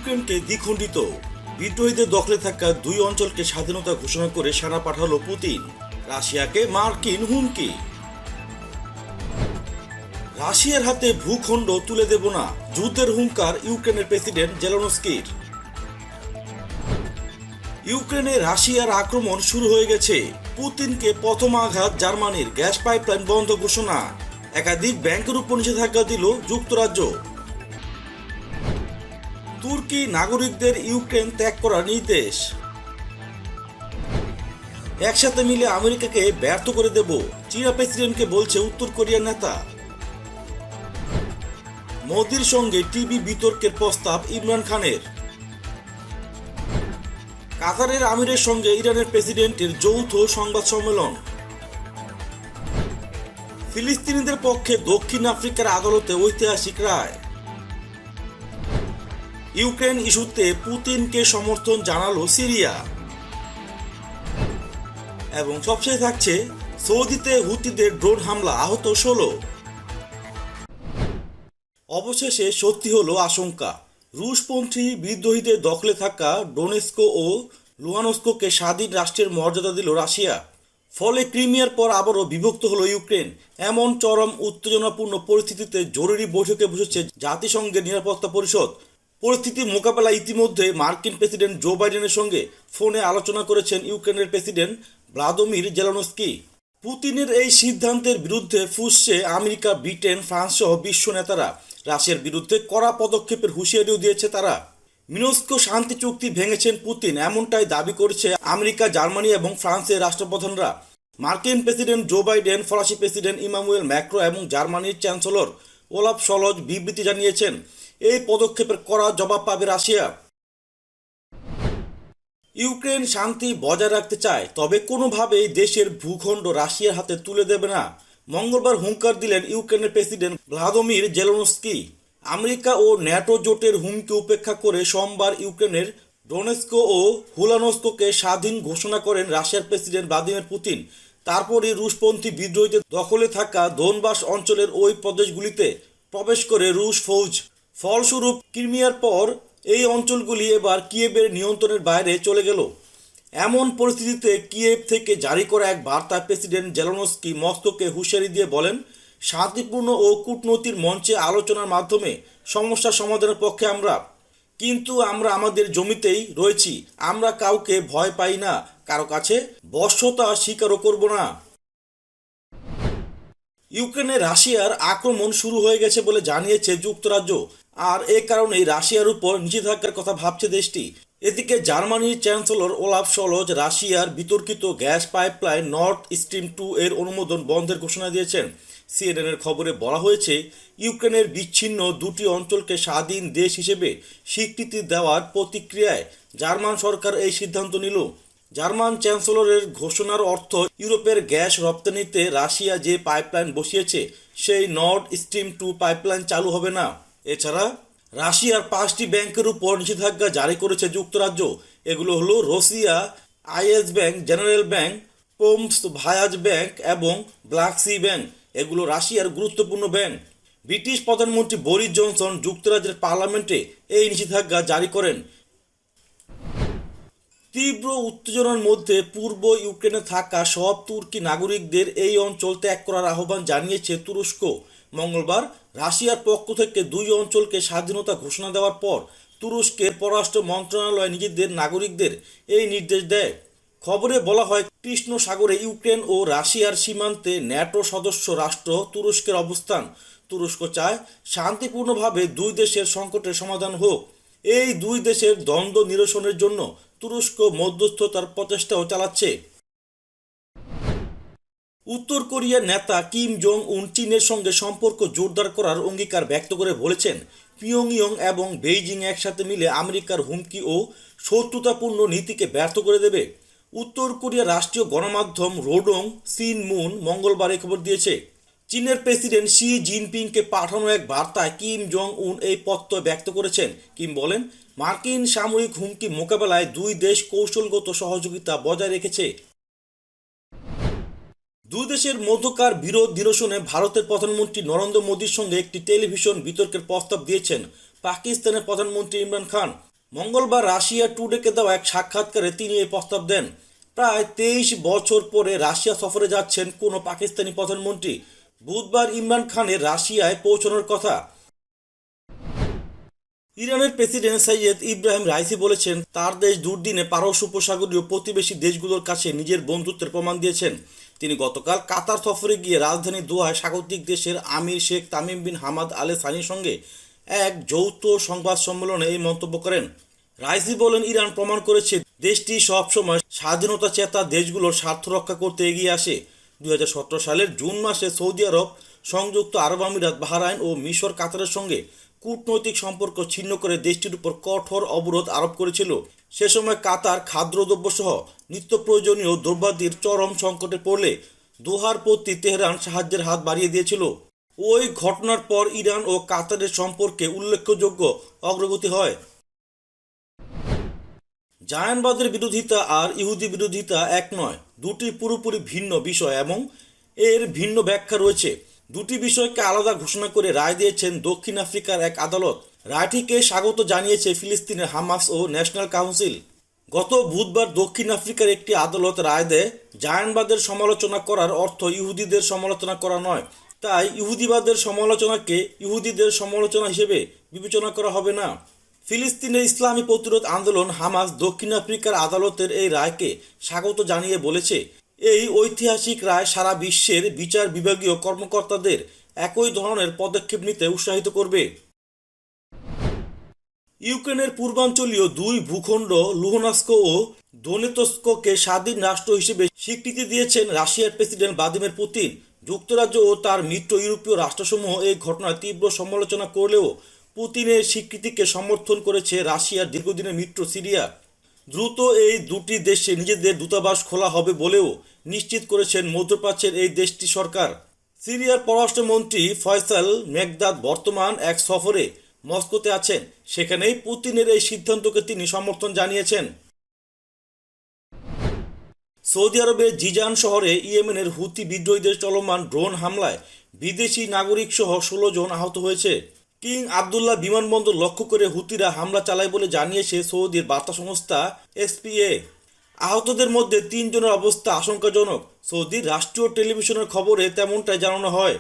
ইউক্রেনকে দ্বিখণ্ডিত বিদ্রোহীদের দখলে থাকা দুই অঞ্চলকে স্বাধীনতা ঘোষণা করে সেনা পাঠালো পুতিন। রাশিয়াকে মার্কিন হুমকি। রাশিয়ার হাতে ভূখণ্ড তুলে দেব না, যুদ্ধের হুঙ্কার ইউক্রেনের প্রেসিডেন্ট জেলেনস্কির। ইউক্রেনে রাশিয়ার আক্রমণ শুরু হয়ে গেছে। পুতিনকে প্রথম আঘাত জার্মানির, গ্যাস পাইপলাইন বন্ধ ঘোষণা। একাধিক ব্যাংকের উপর নিষেধাজ্ঞা দিল যুক্তরাজ্য। তুর্কি নাগরিকদের ইউক্রেন ত্যাগ করার নির্দেশ। একসাথে মিলে আমেরিকাকে ব্যর্থ করে দেব, চীনা প্রেসিডেন্টকে বলছে উত্তর কোরিয়ার নেতা। মোদির সঙ্গে টিভি বিতর্কের প্রস্তাব ইমরান খানের। কাতারের আমিরের সঙ্গে ইরানের প্রেসিডেন্টের যৌথ সংবাদ সম্মেলন। ফিলিস্তিনিদের পক্ষে দক্ষিণ আফ্রিকার আদালতে ঐতিহাসিক রায়। ইউক্রেন ইস্যুতে পুতিনকে সমর্থন জানালো সিরিয়া। এবং সবশেষে থাকছে সৌদিতে হুতিদের ড্রোন হামলা, আহত 16। অবশেষে সত্যি হলো আশঙ্কা। রুশপন্থী বিদ্রোহীদের দখলে থাকা ডোনেস্কো ও লুহানস্কোকে স্বাধীন রাষ্ট্রের মর্যাদা দিল রাশিয়া। ফলে ক্রিমিয়ার পর আবারও বিভক্ত হলো ইউক্রেন। এমন চরম উত্তেজনাপূর্ণ পরিস্থিতিতে জরুরি বৈঠকে বসেছে জাতিসংঘের নিরাপত্তা পরিষদ। পরিস্থিতি মোকাবেলায় ইতিমধ্যে মার্কিন প্রেসিডেন্ট জো বাইডেনের সঙ্গে ফোনে আলোচনা করেছেন ইউক্রেনের প্রেসিডেন্ট ভ্লাদিমির জেলেনস্কি। পুতিনের এই সিদ্ধান্তের বিরুদ্ধে ফুঁসছে আমেরিকা, ব্রিটেন, ফ্রান্স সহ বিশ্ব নেতারা। রাশিয়ার বিরুদ্ধে কড়া পদক্ষেপের হুঁশিয়ারিও দিয়েছে তারা। মিনস্ক শান্তি চুক্তি ভেঙেছেন পুতিন, এমনটাই দাবি করছে আমেরিকা, জার্মানি এবং ফ্রান্সের রাষ্ট্রপ্রধানরা। মার্কিন প্রেসিডেন্ট জো বাইডেন, ফরাসি প্রেসিডেন্ট ইমানুয়েল ম্যাক্রো এবং জার্মানির চ্যান্সেলর ওলাফ শলজ বিবৃতি জানিয়েছেন এই পদক্ষেপের কড়া জবাব পাবে রাশিয়া। ইউক্রেন শান্তি বজায় রাখতে চায়, তবে কোনোভাবেই দেশের ভূখণ্ড রাশিয়ার হাতে তুলে দেবে না। মঙ্গলবার হুঙ্কার দিলেন ইউক্রেনের প্রেসিডেন্ট ভ্লাদিমির জেলেনস্কি। আমেরিকা ও ন্যাটো জোটের হুমকি উপেক্ষা করে সোমবার ইউক্রেনের ডোনেস্কো ও লুহানস্কোকে স্বাধীন ঘোষণা করেন রাশিয়ার প্রেসিডেন্ট ভ্লাদিমির পুতিন। তারপরই রুশপন্থী বিদ্রোহীদের দখলে থাকা দোনবাস অঞ্চলের ওই প্রদেশগুলিতে প্রবেশ করে রুশ ফৌজ। ফলস্বরূপ ক্রিমিয়ার পর এই অঞ্চলগুলি এবার কিয়েভের নিয়ন্ত্রণের বাইরে চলে গেল। এমন পরিস্থিতিতে কিয়েভ থেকে জারি করা এক বার্তায় প্রেসিডেন্ট জেলেনস্কি মস্কোকে হুঁশিয়ারি দিয়ে বলেন, শান্তিপূর্ণ ও কূটনৈতিক মঞ্চে আলোচনার মাধ্যমে সমস্যা সমাধানের পক্ষে আমরা, কিন্তু আমরা আমাদের জমিতেই রয়েছি। আমরা কাউকে ভয় পাই না, কারো কাছে বশ্যতা স্বীকারও করব না। ইউক্রেনে রাশিয়ার আক্রমণ শুরু হয়ে গেছে বলে জানিয়েছে যুক্তরাজ্য, আর এ কারণেই রাশিয়ার উপর নিষেধাজ্ঞার কথা ভাবছে দেশটি। এদিকে জার্মানির চ্যান্সেলর ওলাফ শলজ রাশিয়ার বিতর্কিত গ্যাস পাইপলাইন নর্থ স্ট্রিম 2 এর অনুমোদন বন্ধের ঘোষণা দিয়েছেন। সিএনএনের খবরে বলা হয়েছে, ইউক্রেনের বিচ্ছিন্ন দুটি অঞ্চলকে স্বাধীন দেশ হিসেবে স্বীকৃতি দেওয়ার প্রতিক্রিয়ায় জার্মান সরকার এই সিদ্ধান্ত নিল। জার্মান চ্যান্সেলরের ঘোষণার অর্থ, ইউরোপের গ্যাস রপ্তানিতে রাশিয়া যে পাইপলাইন বসিয়েছে সেই নর্থ স্ট্রিম 2 পাইপলাইন চালু হবে না। এছাড়া রাশিয়ার 5টি ব্যাংকের উপর নিষেধাজ্ঞা জারি করেছে যুক্তরাজ্য। এগুলো হলো Rossiya, IS bank, general bank, পোমস ভায়াজ ব্যাংক এবং ব্ল্যাক সি ব্যাংক। এগুলো রাশিয়ার গুরুত্বপূর্ণ ব্যাংক। ব্রিটিশ প্রধানমন্ত্রী বরিস জনসন যুক্তরাজ্যের পার্লামেন্টে এই নিষেধাজ্ঞা জারি করেন। তীব্র উত্তেজনার মধ্যে পূর্ব ইউক্রেনে থাকা সব তুর্কি নাগরিকদের এই অঞ্চল ত্যাগ করার আহ্বান জানিয়েছে তুরস্ক। মঙ্গলবার রাশিয়ার পক্ষ থেকে দুই অঞ্চলকে স্বাধীনতা ঘোষণা দেওয়ার পর তুরস্কের পররাষ্ট্র মন্ত্রণালয় নিজেদের নাগরিকদের এই নির্দেশ দেয়। খবরে বলা হয়, কৃষ্ণ সাগরে ইউক্রেন ও রাশিয়ার সীমান্তে ন্যাটো সদস্য রাষ্ট্র তুরস্কের অবস্থান। তুরস্ক চায় শান্তিপূর্ণভাবে দুই দেশের সংকটের সমাধান হোক। এই দুই দেশের দ্বন্দ্ব নিরসনের জন্য তুরস্ক মধ্যস্থতার প্রচেষ্টাও চালাচ্ছে। উত্তর কোরিয়ার নেতা কিম জং উন চীনের সঙ্গে সম্পর্ক জোরদার করার অঙ্গীকার ব্যক্ত করে বলেছেন, পিয়ংইয়ং এবং বেইজিং একসাথে মিলে আমেরিকার হুমকি ও শত্রুতাপূর্ণ নীতিকে ব্যর্থ করে দেবে। উত্তর কোরিয়ার রাষ্ট্রীয় গণমাধ্যম রোডং সিনমুন মঙ্গলবার এই খবর দিয়েছে। চীনের প্রেসিডেন্ট শি জিনপিংকে পাঠানো এক বার্তায় কিম জং উন এই প্রত্যয় ব্যক্ত করেছেন। কিম বলেন, মার্কিন সামরিক হুমকি মোকাবেলায় দুই দেশ কৌশলগত সহযোগিতা বজায় রেখেছে। দুই দেশের মধ্যকার বিরোধ নিরসনে ভারতের প্রধানমন্ত্রী নরেন্দ্র মোদীর সঙ্গে একটি টেলিভিশন বিতর্কের প্রস্তাব দিয়েছেন পাকিস্তানের প্রধানমন্ত্রী ইমরান খান। মঙ্গলবার রাশিয়া টুডেকে দেওয়া এক সাক্ষাৎকারে তিনি এই প্রস্তাব দেন। প্রায় 23 বছর পরে রাশিয়া সফরে যাচ্ছেন কোনো পাকিস্তানি প্রধানমন্ত্রী। বুধবার ইমরান খানের রাশিয়ায় পৌঁছানোর কথা। ইরানের প্রেসিডেন্ট সৈয়দ ইব্রাহিম রাইসি বলেছেন, তার দেশ দুর্দিনে পারস্য উপসাগরীয় প্রতিবেশী দেশগুলোর কাছে নিজের বন্ধুত্বের প্রমাণ দিয়েছেন। তিনি গতকাল কাতার সফরে গিয়ে রাজধানী দোহায় স্বাগতিক দেশের আমির Sheikh Tamim bin Hamad Al সানির সঙ্গে এক যৌথ সংবাদ সম্মেলনে এই মন্তব্য করেন। রাইসি বলেন, ইরান প্রমাণ করেছে দেশটি সবসময় স্বাধীনতা চেতা দেশগুলোর স্বার্থ রক্ষা করতে এগিয়ে আসে। 2017 সালের জুন মাসে সৌদি আরব, সংযুক্ত আরব আমিরাত, বাহরাইন ও মিশর কাতারের সঙ্গে কূটনৈতিক সম্পর্ক ছিন্ন করে দেশটির উপর কঠোর অবরোধ আরোপ করেছিল। সে সময় কাতার খাদ্যদ্রব্য সহ নিত্য প্রয়োজনীয় দ্রব্যাদির চরম সংকটে পড়লে দোহার প্রতি তেহরান সাহায্যের হাত বাড়িয়ে দিয়েছিল। ওই ঘটনার পর ইরান ও কাতারের সম্পর্কে উল্লেখযোগ্য অগ্রগতি হয়। জায়নবাদের বিরোধিতা আর ইহুদি বিরোধিতা এক নয়, দুটি পুরোপুরি ভিন্ন বিষয় এবং এর ভিন্ন ব্যাখ্যা রয়েছে। দুটি বিষয়কে আলাদা ঘোষণা করে রায় দিয়েছেন দক্ষিণ আফ্রিকার এক আদালত। রায়টিকে স্বাগত জানিয়েছে ফিলিস্তিনের হামাস ও ন্যাশনাল কাউন্সিল। গত বুধবার দক্ষিণ আফ্রিকার একটি আদালত রায় দেয়, জায়নবাদের সমালোচনা করার অর্থ ইহুদিদের সমালোচনা করা নয়। তাই ইহুদিবাদের সমালোচনাকে ইহুদিদের সমালোচনা হিসেবে বিবেচনা করা হবে না। ফিলিস্তিনের ইসলামী প্রতিরোধ আন্দোলন হামাস দক্ষিণ আফ্রিকার আদালতের এই রায়কে স্বাগত জানিয়ে বলেছে, এই ঐতিহাসিক রায় সারা বিশ্বের বিচার বিভাগীয় কর্মকর্তাদের একই ধরনের পদক্ষেপ নিতে উৎসাহিত করবে। ইউক্রেনের পূর্বাঞ্চলীয় দুই ভূখণ্ড লুহানস্ক ও দোনেতস্ককে স্বাধীন রাষ্ট্র হিসেবে স্বীকৃতি দিয়েছেন রাশিয়ার প্রেসিডেন্ট ভ্লাদিমির পুতিন। যুক্তরাজ্য ও তার মিত্র ইউরোপীয় রাষ্ট্রসমূহ এই ঘটনার তীব্র সমালোচনা করলেও পুতিনের স্বীকৃতিকে সমর্থন করেছে রাশিয়ার দীর্ঘদিনের মিত্র সিরিয়া। দ্রুত এই দুটি দেশে নিজেদের দূতাবাস খোলা হবে বলেও নিশ্চিত করেছেন মধ্যপ্রাচ্যের এই দেশটি সরকার। সিরিয়ার পররাষ্ট্রমন্ত্রী ফয়সাল মেকদাদ বর্তমান এক সফরে মস্কোতে আছেন। সেখানেই পুতিনের এই সিদ্ধান্তকে তিনি সমর্থন জানিয়েছেন। সৌদি আরবের জিজান শহরে ইয়েমেনের হুতি বিদ্রোহীদের চলমান ড্রোন হামলায় বিদেশি নাগরিক সহ 16 জন আহত হয়েছে। কিং আবদুল্লাহ বিমানবন্দর লক্ষ্য করে হুতিরা হামলা চালায় বলে জানিয়েছে সৌদির বার্তা সংস্থা এসপিএ। আহতদের মধ্যে 3 জনের অবস্থা আশঙ্কাজনক। সৌদির রাষ্ট্রীয় টেলিভিশনের খবরে তেমনটাই জানানো হয়।